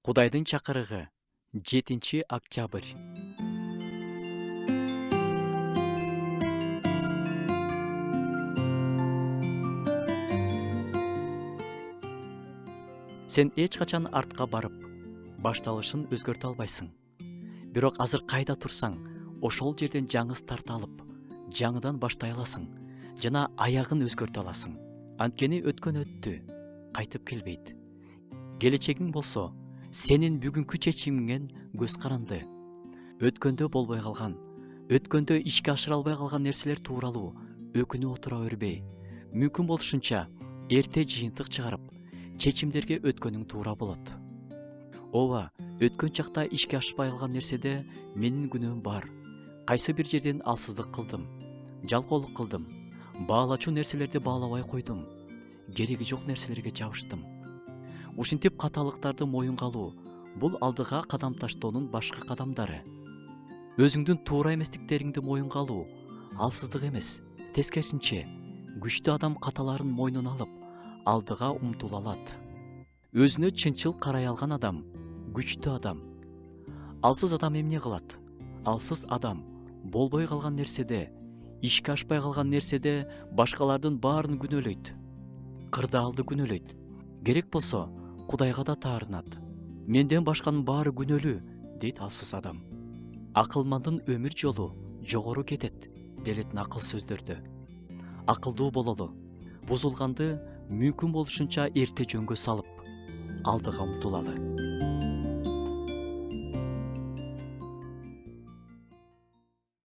Кудайдын чакырыгы 7 октябрь. Сен эч качан артка барып, башталышын өзгөртө албайсың. Бирок азыр кайда турсаң, ошол жерден жаңы старт алып, жаңыдан баштай аласың жана аягын өзгөртө аласың. Анткени өткөн өттү, кайтып келбейт. Келечегиң болсо, сенин бүгүнкү чечимиңен көз каранды. Өткөндө болбой калган, өткөндө ишке ашыра албай калган нерселер тууралуу өкүнүп отура бербей, мүмкүн болушунча эрте жыйынтык чыгарып, чечимдерге өткөнүң туура болот. Ооба, өткөн чакта ишке ашпай калган нерседе менин күнөөм бар. Кайсы бир жерден алсыздык кылдым, жалкоолук кылдым, баалачу нерселерди баалабай койдум, кереги жок нерселерге жабыштым. Ушинтип каталыктарды моюнга алуу бул алдыга кадам таштоонун башкы кадамдары. Өзүңдүн туура эместиктериңди моюнга алуу алсыздык эмес, тескерисинче күчтүү адам каталарын мойнуна алып, алдыга умтула алат. Өзүнө чынчыл карай алган адам күчтүү адам. Алсыз адам эмне кылат? Алсыз адам болбой калган нерседе, ишке ашпай калган нерседе башкалардын баарын күнөөлөйт. Кырдаалды күнөөлөйт. Керек болсо, Кудайга да таарынат. Менден башканын баары күнөөлүү, дейт алсыз адам. Акылмандын өмүр жолу жогору кетет, делет акыл сөздөрдө. Акылдуу бололу, бузулганды мүмкүн болушунча эрте жөнгө салып, алдыга умтулалы.